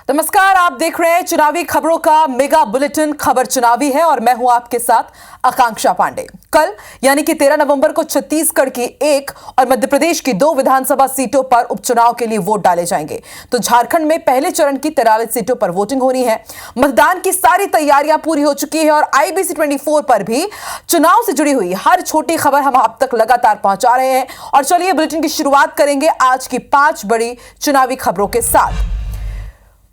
नमस्कार, आप देख रहे हैं चुनावी खबरों का मेगा बुलेटिन। खबर चुनावी है और मैं हूं आपके साथ आकांक्षा पांडे। कल यानी कि 13 नवंबर को छत्तीसगढ़ की 1 और मध्य प्रदेश की 2 विधानसभा सीटों पर उपचुनाव के लिए वोट डाले जाएंगे। तो झारखंड में पहले चरण की 43 सीटों पर वोटिंग होनी है। मतदान की सारी तैयारियां पूरी हो चुकी है और IBC 24 पर भी चुनाव से जुड़ी हुई हर छोटी खबर हम आप तक लगातार पहुंचा रहे हैं। और चलिए बुलेटिन की शुरुआत करेंगे आज की 5 बड़ी चुनावी खबरों के साथ।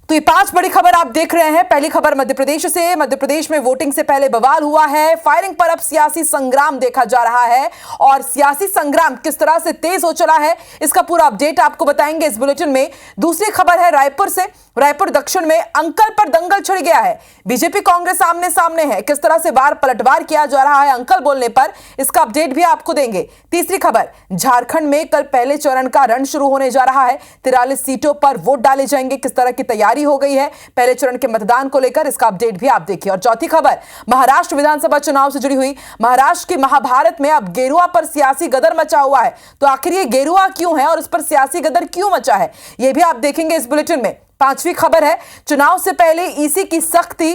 तो ये 5 बड़ी खबर आप देख रहे हैं। पहली खबर मध्य प्रदेश से। मध्य प्रदेश में वोटिंग से पहले बवाल हुआ है। फायरिंग पर अब सियासी संग्राम देखा जा रहा है और सियासी संग्राम किस तरह से तेज हो चला है, इसका पूरा अपडेट आपको बताएंगे इस बुलेटिन में। दूसरी खबर है रायपुर से। रायपुर दक्षिण में अंकल पर दंगल छिड़ गया है। बीजेपी कांग्रेस आमने सामने है। किस तरह से वार पलटवार किया जा रहा है अंकल बोलने पर, इसका अपडेट भी आपको देंगे। तीसरी खबर, झारखंड में कल पहले चरण का रण शुरू होने जा रहा है। 43 सीटों पर वोट डाले जाएंगे। किस तरह की तैयारी हो गई है पहले चरण के मतदान को लेकर, इसका अपडेट भी आप देखिए। और चौथी खबर, महाराष्ट्र विधानसभा चुनाव से जुड़ी हुई। महाराष्ट्र की महाभारत में अब गेरुआ पर सियासी गदर मचा हुआ है। तो आखिर ये गेरुआ क्यों है और उस पर सियासी गदर क्यों मचा है, यह भी आप देखेंगे इस बुलेटिन में। पांचवी खबर है, चुनाव से पहले ईसी की सख्ती।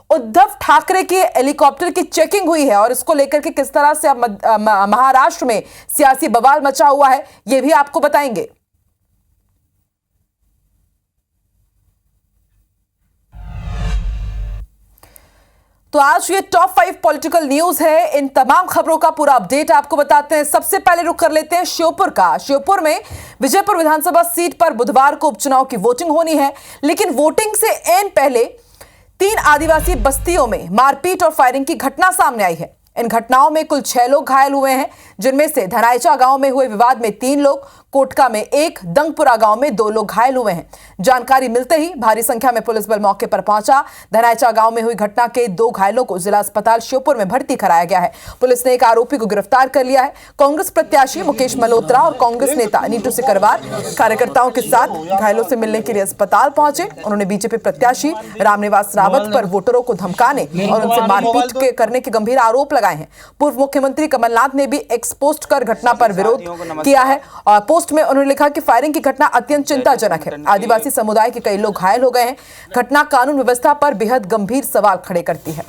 उद्धव ठाकरे की हेलीकॉप्टर की चेकिंग हुई है और इसको लेकर के किस तरह से अब महाराष्ट्र में सियासी बवाल मचा हुआ है, यह भी आपको बताएंगे। तो आज ये टॉप 5 पॉलिटिकल न्यूज है। इन तमाम खबरों का पूरा अपडेट आपको बताते हैं। सबसे पहले रुक कर लेते हैं श्योपुर का। श्योपुर में विजयपुर विधानसभा सीट पर बुधवार को उपचुनाव की वोटिंग होनी है, लेकिन वोटिंग से एन पहले 3 आदिवासी बस्तियों में मारपीट और फायरिंग की घटना सामने आई है। इन घटनाओं में कुल 6 लोग घायल हुए हैं, जिनमें से धनाइचा गांव में हुए विवाद में 3 लोग, कोटका में 1, दंगपुरा गांव में 2 लोग घायल हुए हैं। जानकारी मिलते ही भारी संख्या में पुलिस बल मौके पर पहुंचा। धनाइचा गांव में हुई घटना के 2 घायलों को जिला अस्पताल श्योपुर में भर्ती कराया गया है। पुलिस ने एक आरोपी को गिरफ्तार कर लिया है। कांग्रेस प्रत्याशी मुकेश मल्होत्रा और कांग्रेस नेता नीतू सिकरवार कार्यकर्ताओं के साथ घायलों से मिलने के लिए अस्पताल पहुंचे। उन्होंने बीजेपी प्रत्याशी रामनिवास रावत पर वोटरों को धमकाने और उनसे मारपीट करने के गंभीर आरोप लगाए हैं। पूर्व मुख्यमंत्री कमलनाथ ने भी एक्स पोस्ट कर घटना पर विरोध किया है और पोस्ट में उन्होंने लिखा कि फायरिंग की घटना अत्यंत चिंताजनक है। आदिवासी समुदाय के कई लोग घायल हो गए हैं। घटना कानून व्यवस्था पर बेहद गंभीर सवाल खड़े करती है।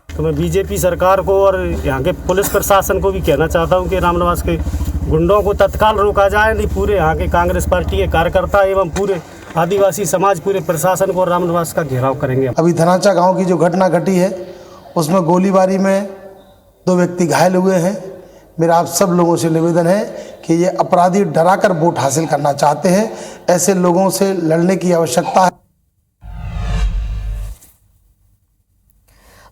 तो मैं बीजेपी सरकार को और यहाँ के पुलिस प्रशासन को भी कहना चाहता हूँ कि रामनिवास के गुंडों को तत्काल रोका जाए। नहीं, पूरे यहाँ के कांग्रेस पार्टी के कार्यकर्ता एवं पूरे आदिवासी समाज पूरे प्रशासन को रामनिवास का घेराव करेंगे। अभी धनाचा गांव की जो घटना घटी है उसमें गोलीबारी में 2 व्यक्ति घायल हुए हैं। मेरा आप सब लोगों से निवेदन है कि ये अपराधी डराकर वोट हासिल करना चाहते हैं। ऐसे लोगों से लड़ने की आवश्यकता है।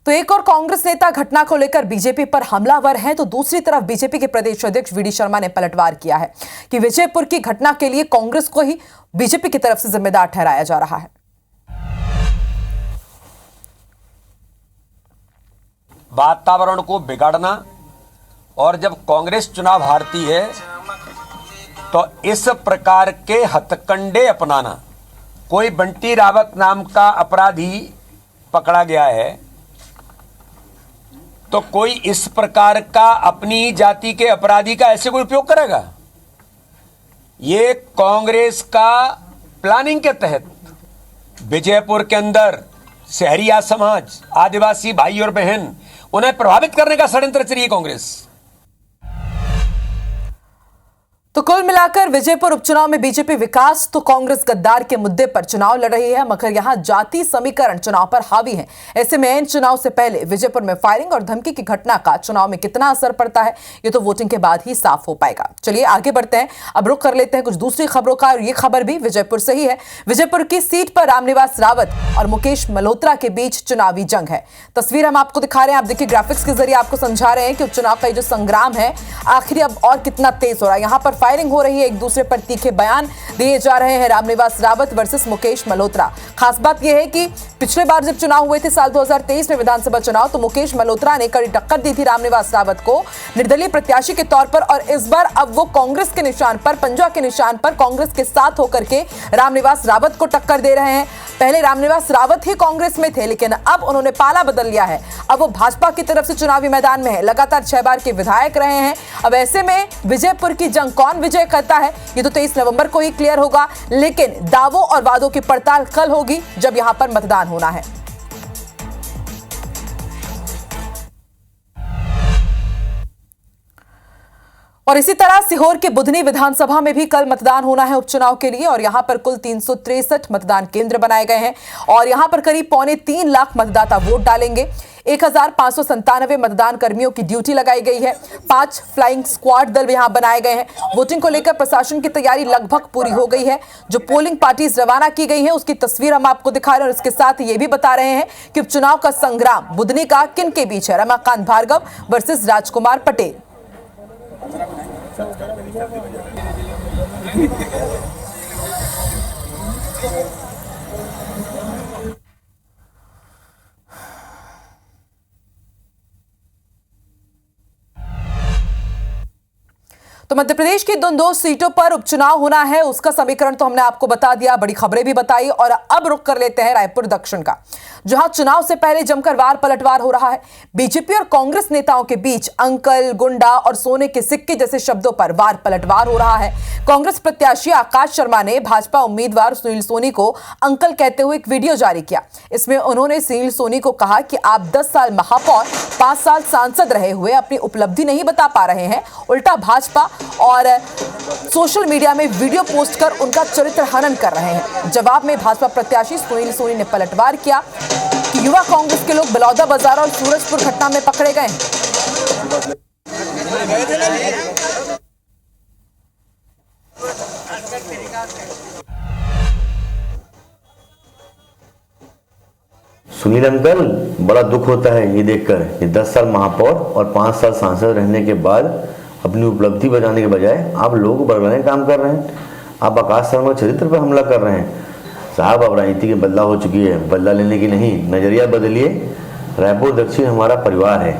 तो एक और कांग्रेस नेता घटना को लेकर बीजेपी पर हमलावर हैं, तो दूसरी तरफ बीजेपी के प्रदेश अध्यक्ष VD शर्मा ने पलटवार किया है कि विजयपुर की घटना के लिए कांग्रेस को ही बीजेपी की तरफ से जिम्मेदार ठहराया जा रहा है। वातावरण को बिगाड़ना, और जब कांग्रेस चुनाव हारती है तो इस प्रकार के हथकंडे अपनाना। कोई बंटी रावत नाम का अपराधी पकड़ा गया है तो कोई इस प्रकार का अपनी जाति के अपराधी का ऐसे कोई उपयोग करेगा? ये कांग्रेस का प्लानिंग के तहत विजयपुर के अंदर शहरिया समाज, आदिवासी भाई और बहन, उन्हें प्रभावित करने का षड्यंत्र चल रही है कांग्रेस। तो कुल मिलाकर विजयपुर उपचुनाव में बीजेपी विकास तो कांग्रेस गद्दार के मुद्दे पर चुनाव लड़ रही है, मगर यहां जाति समीकरण चुनाव पर हावी है। ऐसे में इन चुनाव से पहले विजयपुर में फायरिंग और धमकी की घटना का चुनाव में कितना असर पड़ता है, ये तो वोटिंग के बाद ही साफ हो पाएगा। चलिए आगे बढ़ते हैं। अब रुख कर लेते हैं कुछ दूसरी खबरों का, और ये खबर भी विजयपुर से ही है। विजयपुर की सीट पर रामनिवास रावत और मुकेश मल्होत्रा के बीच चुनावी जंग है। तस्वीर हम आपको दिखा रहे हैं। आप देखिए, ग्राफिक्स के जरिए आपको समझा रहे हैं कि उपचुनाव का जो संग्राम है आखिर अब और कितना तेज हो रहा है। यहां पर फायरिंग हो रही है, एक दूसरे पर तीखे बयान दिए जा रहे हैं। रामनिवास रावत वर्सेस मुकेश मल्होत्रा। खास बात यह है कि पिछले बार जब चुनाव हुए थे साल 2023 में विधानसभा चुनाव, तो मुकेश मल्होत्रा ने कड़ी टक्कर दी थी रामनिवास रावत को निर्दलीय प्रत्याशी के तौर पर, और इस बार अब वो कांग्रेस के निशान पर, पंजा के निशान पर कांग्रेस के साथ होकर के रामनिवास रावत को टक्कर दे रहे हैं। पहले रामनिवास रावत ही कांग्रेस में थे, लेकिन अब उन्होंने पाला बदल लिया है। अब वो भाजपा की तरफ से चुनावी मैदान में है, लगातार 6 बार के विधायक रहे हैं। अब ऐसे में विजयपुर की जंग कौन विजय करता है, ये तो 23 नवंबर को ही क्लियर होगा, लेकिन दावों और वादों की पड़ताल कल होगी जब यहां पर मतदान होना है। और इसी तरह सीहोर के बुधनी विधानसभा में भी कल मतदान होना है उपचुनाव के लिए, और यहां पर कुल 363 मतदान केंद्र बनाए गए हैं और यहां पर करीब 3.25 लाख मतदाता वोट डालेंगे। 1597 मतदान कर्मियों की ड्यूटी लगाई गई है। 5 फ्लाइंग स्क्वाड दल यहां बनाए गए हैं। वोटिंग को लेकर प्रशासन की तैयारी लगभग पूरी हो गई है। जो पोलिंग पार्टीज रवाना की गई हैं उसकी तस्वीर हम आपको दिखा रहे हैं, और इसके साथ ये भी बता रहे हैं कि उपचुनाव का संग्राम बुधनी का किन के बीच है। रमाकांत भार्गव वर्सेस राजकुमार पटेल। तो मध्य प्रदेश की दो सीटों पर उपचुनाव होना है, उसका समीकरण तो हमने आपको बता दिया, बड़ी खबरें भी बताई। और अब रुख कर लेते हैं रायपुर दक्षिण का, जहां चुनाव से पहले जमकर वार पलटवार हो रहा है। बीजेपी और कांग्रेस नेताओं के बीच अंकल, गुंडा और सोने के सिक्के जैसे शब्दों पर वार पलटवार हो रहा है। कांग्रेस प्रत्याशी आकाश शर्मा ने भाजपा उम्मीदवार सुनील सोनी को अंकल कहते हुए एक वीडियो जारी किया। इसमें उन्होंने सुनील सोनी को कहा कि आप 10 साल महापौर, 5 साल सांसद रहे हुए अपनी उपलब्धि नहीं बता पा रहे हैं, उल्टा भाजपा और सोशल मीडिया में वीडियो पोस्ट कर उनका चरित्र हनन कर रहे हैं। जवाब में भाजपा प्रत्याशी सुनील सोनी ने पलटवार किया कि युवा कांग्रेस के लोग बलौदा बाजार और सूरजपुर घटना में पकड़े गए हैं। सुनील अंकल, बड़ा दुख होता है ये देखकर कि 10 साल महापौर और 5 साल सांसद रहने के बाद अपनी उपलब्धि बजाने के बजाय आप लोगों को बरगलाने का काम कर रहे हैं। आप आकाश शर्मा के चरित्र पर हमला कर रहे हैं। साहब, अब राजनीति की बदला हो चुकी है, बदला लेने की नहीं, नजरिया बदलिए। रायपुर दक्षिण हमारा परिवार है,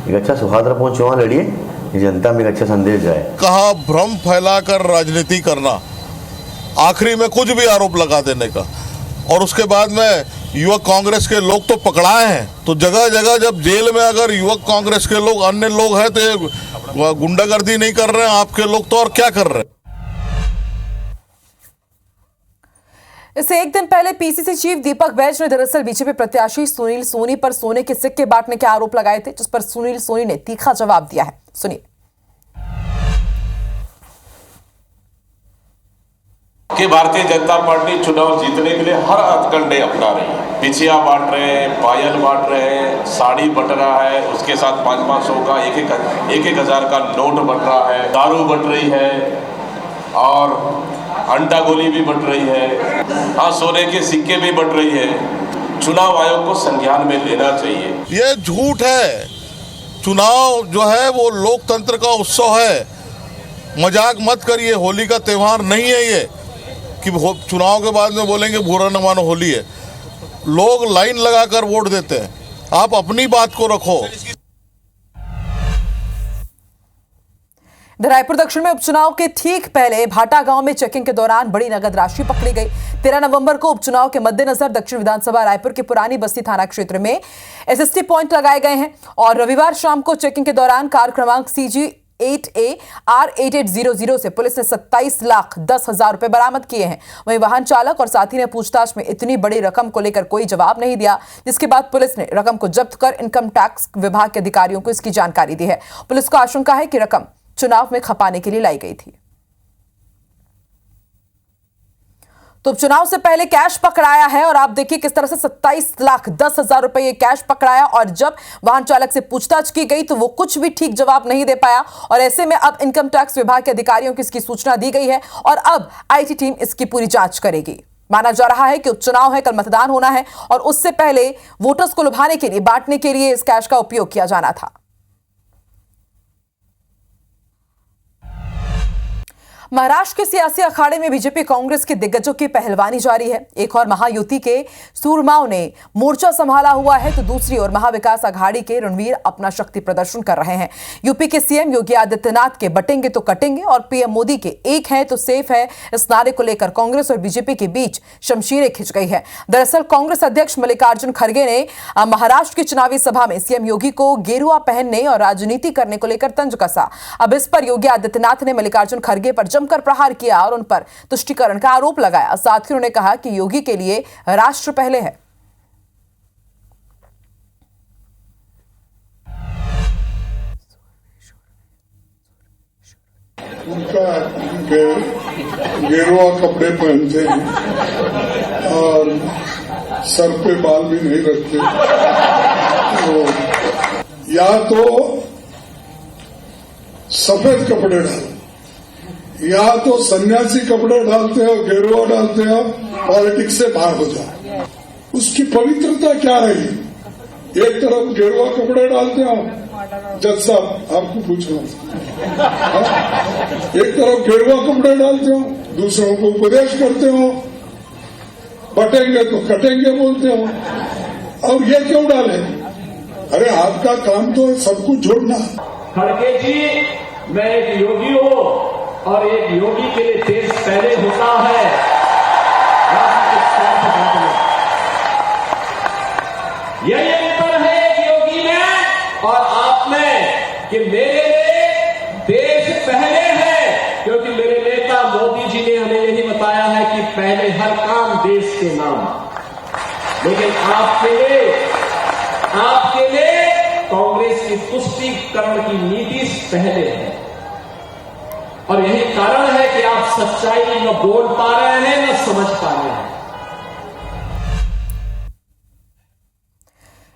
एक अच्छा सौहार्दपूर्ण चुनाव लड़िए, जनता में एक अच्छा संदेश जाए। कहा भ्रम फैलाकर राजनीति करना, आखिरी में कुछ भी आरोप लगा देने का, और उसके बाद में युवक कांग्रेस के लोग तो पकड़ाए हैं। तो जगह जगह जब जेल में अगर युवक कांग्रेस के लोग, अन्य लोग हैं, तो गुंडागर्दी नहीं कर रहे हैं आपके लोग, तो और क्या कर रहे हैं? इससे एक दिन पहले पीसीसी चीफ दीपक बैज ने दरअसल बीजेपी प्रत्याशी सुनील सोनी पर सोने के सिक्के बांटने के आरोप लगाए थे, जिस पर सुनील सोनी ने तीखा जवाब दिया है। सुनिए। कि भारतीय जनता पार्टी चुनाव जीतने के लिए हर हथकंडे अपना रही है। पिछिया बांट रहे हैं, पायल बांट रहे हैं, साड़ी बट रहा है, उसके साथ 500 का 1,000 का नोट बट रहा है, दारू बट रही है और अंडा गोली भी बट रही है। हाँ, सोने के सिक्के भी बट रही है। चुनाव आयोग को संज्ञान में लेना चाहिए। ये झूठ है। चुनाव जो है वो लोकतंत्र का उत्सव है। मजाक मत करिए, होली का त्यौहार नहीं है ये कि चुनाव के बाद में बोलेंगे बुरा न मानो होली है। लोग लाइन लगाकर वोट देते हैं, आप अपनी बात को रखो। रायपुर दक्षिण में उपचुनाव के ठीक पहले भाटा गांव में चेकिंग के दौरान बड़ी नगद राशि पकड़ी गई। 13 नवंबर को उपचुनाव के मद्देनजर दक्षिण विधानसभा रायपुर के पुरानी बस्ती थाना क्षेत्र में एसएसटी पॉइंट लगाए गए हैं और रविवार शाम को चेकिंग के दौरान कार क्रमांक CG 8A R8800 से पुलिस ने 27,10,000 रुपए बरामद किए हैं। वहीं वाहन चालक और साथी ने पूछताछ में इतनी बड़ी रकम को लेकर कोई जवाब नहीं दिया, जिसके बाद पुलिस ने रकम को जब्त कर इनकम टैक्स विभाग के अधिकारियों को इसकी जानकारी दी है। पुलिस को आशंका है कि रकम चुनाव में खपाने के लिए लाई गई थी। तो चुनाव से पहले कैश पकड़ाया है और आप देखिए किस तरह से 27,10,000 रुपए ये कैश पकड़ाया और जब वाहन चालक से पूछताछ की गई तो वो कुछ भी ठीक जवाब नहीं दे पाया और ऐसे में अब इनकम टैक्स विभाग के अधिकारियों को इसकी सूचना दी गई है और अब IT टीम इसकी पूरी जांच करेगी। माना जा रहा है कि उपचुनाव है, कल मतदान होना है और उससे पहले वोटर्स को लुभाने के लिए, बांटने के लिए इस कैश का उपयोग किया जाना था। महाराष्ट्र के सियासी अखाड़े में बीजेपी कांग्रेस के दिग्गजों की पहलवानी जारी है। एक और महायुति के सूरमाओं ने मोर्चा संभाला हुआ है तो दूसरी ओर महाविकास आघाड़ी के रणवीर अपना शक्ति प्रदर्शन कर रहे हैं। यूपी के सीएम योगी आदित्यनाथ के बटेंगे तो कटेंगे और पीएम मोदी के एक है तो सेफ है, इस नारे को लेकर कांग्रेस और बीजेपी के बीच शमशीरें खिंच गई है। दरअसल कांग्रेस अध्यक्ष मल्लिकार्जुन खड़गे ने महाराष्ट्र की चुनावी सभा में सीएम योगी को गेरुआ पहनने और राजनीति करने को लेकर तंज कसा। अब इस पर योगी आदित्यनाथ ने मल्लिकार्जुन खड़गे पर जमकर प्रहार किया और उन पर तुष्टीकरण का आरोप लगाया। साथ ही उन्होंने कहा कि योगी के लिए राष्ट्र पहले है। उनका गेरुआ कपड़े पहनते हैं और सर पे बाल भी नहीं रखते, तो या तो सफेद कपड़े डालो या तो सन्यासी कपड़े डालते हो, गेरुआ डालते हो, पॉलिटिक्स से बाहर हो जाओ। उसकी पवित्रता क्या रही? एक तरफ गेरुआ कपड़े डालते हो, जज साहब आपको पूछ रहा हूं, एक तरफ गेरुआ कपड़े डालते हो, दूसरों को उपदेश करते हो, बटेंगे तो कटेंगे बोलते हो, और ये क्यों डाले? अरे आपका काम तो सब कुछ जोड़ना। खड़गे जी, मैं एक योगी हूं और एक योगी के लिए देश पहले होता है। यही अंतर है एक योगी में और आप में कि मेरे लिए देश पहले है, क्योंकि मेरे नेता मोदी जी ने हमें यही बताया है कि पहले हर काम देश के नाम। लेकिन आपके लिए कांग्रेस की तुष्टीकरण की नीति पहले है और यही कारण है कि आप सच्चाई न बोल पा रहे हैं न समझ पा रहे हैं।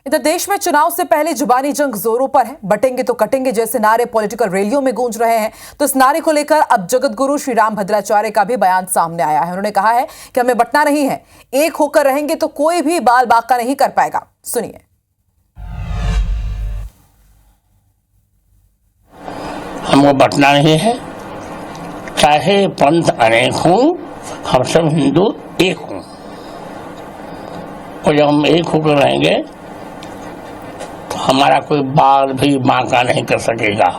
इधर देश में चुनाव से पहले जुबानी जंग जोरों पर है। बटेंगे तो कटेंगे जैसे नारे पॉलिटिकल रैलियों में गूंज रहे हैं। तो इस नारे को लेकर अब जगत गुरु श्री राम भद्राचार्य का भी बयान सामने आया है। उन्होंने कहा है कि हमें बंटना नहीं है, एक होकर रहेंगे तो कोई भी बाल बांका नहीं कर पाएगा। सुनिए। हमको बंटना नहीं है, चाहे पंथ अनेक हों, हम सब हिंदू एक हों, और जब हम एक होकर रहेंगे तो हमारा कोई बाल भी बांका नहीं कर सकेगा।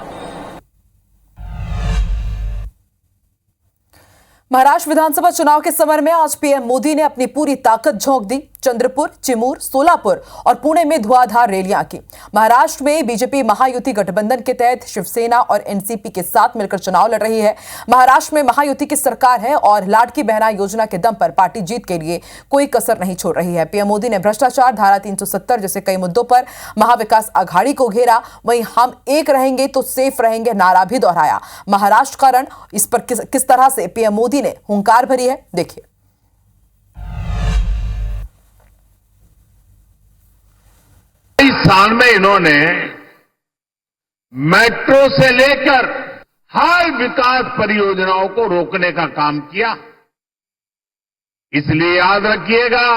महाराष्ट्र विधानसभा चुनाव के समर में आज पीएम मोदी ने अपनी पूरी ताकत झोंक दी। चंद्रपुर, चिमूर, सोलापुर और पुणे में धुआंधार रैलियां की। महाराष्ट्र में बीजेपी महायुति गठबंधन के तहत शिवसेना और एनसीपी के साथ मिलकर चुनाव लड़ रही है। महाराष्ट्र में महायुति की सरकार है और लाडकी बहना योजना के दम पर पार्टी जीत के लिए कोई कसर नहीं छोड़ रही है। पीएम मोदी ने भ्रष्टाचार, धारा 370 जैसे कई मुद्दों पर महाविकास आघाड़ी को घेरा। वहीं हम एक रहेंगे तो सेफ रहेंगे नारा भी दोहराया। महाराष्ट्र का रण, इस पर किस तरह से पीएम मोदी ने हुंकार भरी है, देखिए। इस साल में इन्होंने मेट्रो से लेकर हर विकास परियोजनाओं को रोकने का काम किया। इसलिए याद रखिएगा,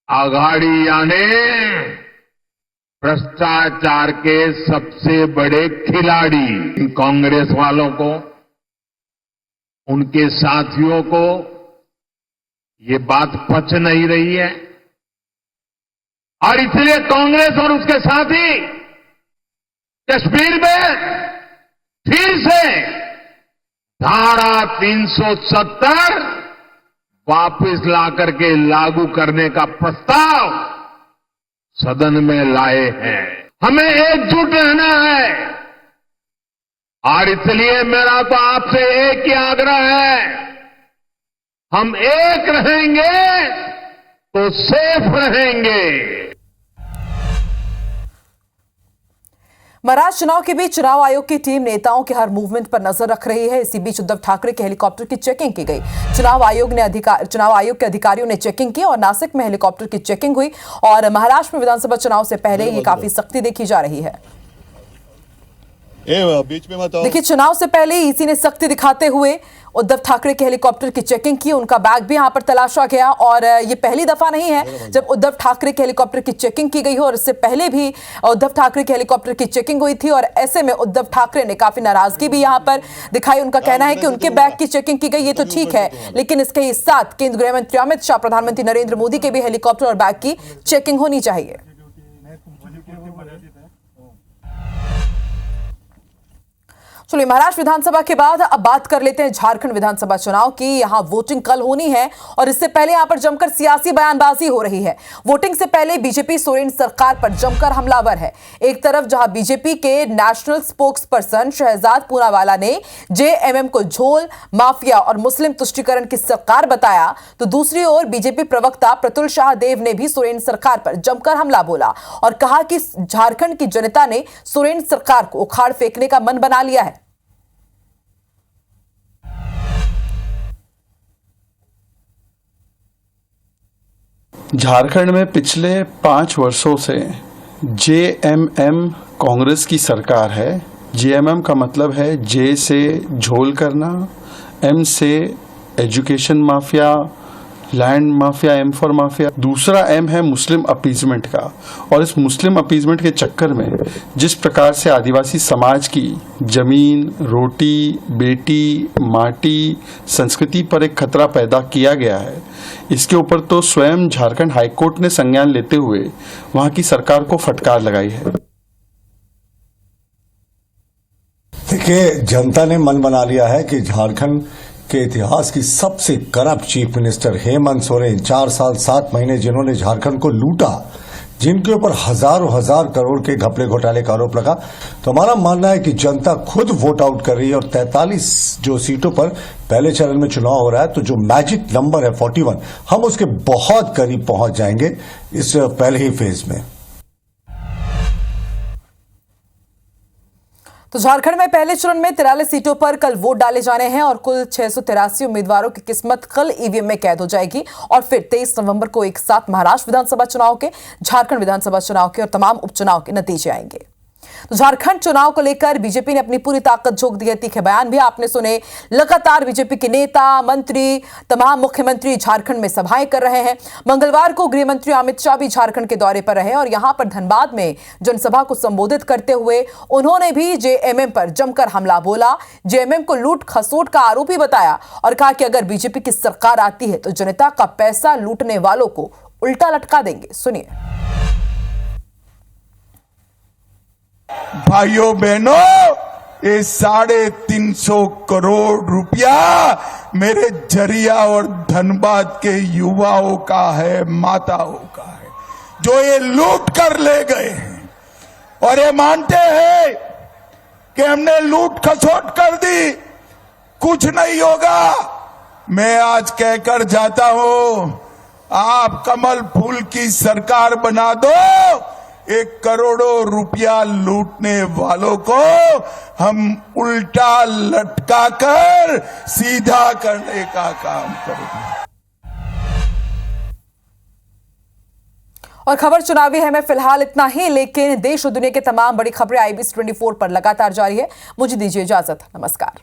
आघाड़ी यानी भ्रष्टाचार के सबसे बड़े खिलाड़ी। कांग्रेस वालों को, उनके साथियों को ये बात पच नहीं रही है और इसलिए कांग्रेस और उसके साथी कश्मीर में फिर से धारा 370 वापस लाकर के लागू करने का प्रस्ताव सदन में लाए हैं। हमें एकजुट रहना है और इसलिए मेरा तो आपसे एक ही आग्रह है, हम एक रहेंगे तो सेफ रहेंगे। महाराष्ट्र चुनाव के बीच चुनाव आयोग की टीम नेताओं के हर मूवमेंट पर नजर रख रही है। इसी बीच उद्धव ठाकरे के हेलीकॉप्टर की चेकिंग की गई। चुनाव आयोग के अधिकारियों ने चेकिंग की और नासिक में हेलीकॉप्टर की चेकिंग हुई और महाराष्ट्र में विधानसभा चुनाव से पहले ये काफी सख्ती देखी जा रही है। बीच में मत आओ। देखिए, चुनाव से पहले ईसी ने सख्ती दिखाते हुए उद्धव ठाकरे के हेलीकॉप्टर की चेकिंग की। उनका बैग भी यहां पर तलाशा गया और ये पहली दफा नहीं है जब उद्धव ठाकरे के हेलीकॉप्टर की चेकिंग की गई हो, और इससे पहले भी उद्धव ठाकरे के हेलीकॉप्टर की चेकिंग हुई थी। और ऐसे में उद्धव ठाकरे ने काफी नाराजगी भी यहां पर दिखाई। उनका कहना है कि उनके बैग की चेकिंग की गई, ये तो ठीक है, लेकिन इसके साथ केंद्रीय गृह मंत्री अमित शाह, प्रधानमंत्री नरेंद्र मोदी के भी हेलीकॉप्टर और बैग की चेकिंग होनी चाहिए। चलिए, महाराष्ट्र विधानसभा के बाद अब बात कर लेते हैं झारखंड विधानसभा चुनाव की। यहां वोटिंग कल होनी है और इससे पहले यहां पर जमकर सियासी बयानबाजी हो रही है। वोटिंग से पहले बीजेपी सोरेन सरकार पर जमकर हमलावर है। एक तरफ जहां बीजेपी के national spokesperson Shehzad Poonawalla ने जेएमएम को झोल, माफिया और मुस्लिम तुष्टीकरण की सरकार बताया, तो दूसरी ओर बीजेपी प्रवक्ता प्रतुल शाहदेव ने भी सोरेन सरकार पर जमकर हमला बोला और कहा कि झारखंड की जनता ने सोरेन सरकार को उखाड़ फेंकने का मन बना लिया है। झारखंड में पिछले 5 वर्षों से जेएमएम कांग्रेस की सरकार है। जेएमएम का मतलब है जे से झोल करना, एम से education mafia, land mafia, M for mafia. दूसरा एम है मुस्लिम अपीजमेंट का, और इस मुस्लिम अपीजमेंट के चक्कर में जिस प्रकार से आदिवासी समाज की जमीन, रोटी, बेटी, माटी, संस्कृति पर एक खतरा पैदा किया गया है, इसके ऊपर तो स्वयं झारखंड हाईकोर्ट ने संज्ञान लेते हुए वहां की सरकार को फटकार लगाई है। देखिए, जनता ने मन बना लिया है कि झारखंड के इतिहास की सबसे corrupt chief minister Hemant Soren, 4 साल 7 महीने जिन्होंने झारखंड को लूटा, जिनके ऊपर हजारों हजार करोड़ के घपले घोटाले का आरोप लगा, तो हमारा मानना है कि जनता खुद वोट आउट कर रही है। और 43 जो सीटों पर पहले चरण में चुनाव हो रहा है, तो जो मैजिक नंबर है 41, हम उसके बहुत करीब पहुंच जाएंगे इस पहले ही फेज में। तो झारखंड में पहले चरण में 43 सीटों पर कल वोट डाले जाने हैं और कुल 683 उम्मीदवारों की किस्मत कल ईवीएम में कैद हो जाएगी और फिर 23 नवंबर को एक साथ महाराष्ट्र विधानसभा चुनाव के, झारखंड विधानसभा चुनाव के और तमाम उपचुनाव के नतीजे आएंगे। तो झारखंड चुनाव को लेकर बीजेपी ने अपनी पूरी ताकत झोंक दी है। तीखे बयान भी आपने सुने। लगातार बीजेपी के नेता, मंत्री, तमाम मुख्यमंत्री झारखंड में सभाएं कर रहे हैं। मंगलवार को गृह मंत्री अमित शाह भी झारखंड के दौरे पर रहे और यहां पर धनबाद में जनसभा को संबोधित करते हुए उन्होंने भी जेएमएम पर जमकर हमला बोला। जेएमएम को लूट खसोट का आरोपी बताया और कहा कि अगर बीजेपी की सरकार आती है तो जनता का पैसा लूटने वालों को उल्टा लटका देंगे। सुनिए। भाइयों बहनों, ये 350 करोड़ रुपया मेरे झरिया और धनबाद के युवाओं का है, माताओं का है, जो ये लूट कर ले गए हैं। और ये मानते हैं कि हमने लूट खसोट कर दी, कुछ नहीं होगा। मैं आज कहकर जाता हूं, आप कमल फूल की सरकार बना दो, 1 करोड़ों रुपया लूटने वालों को हम उल्टा लटका कर सीधा करने का काम करेंगे। और खबर चुनावी है में फिलहाल इतना ही, लेकिन देश और दुनिया के तमाम बड़ी खबरें IBC 24 पर लगातार जारी है। मुझे दीजिए इजाजत। नमस्कार।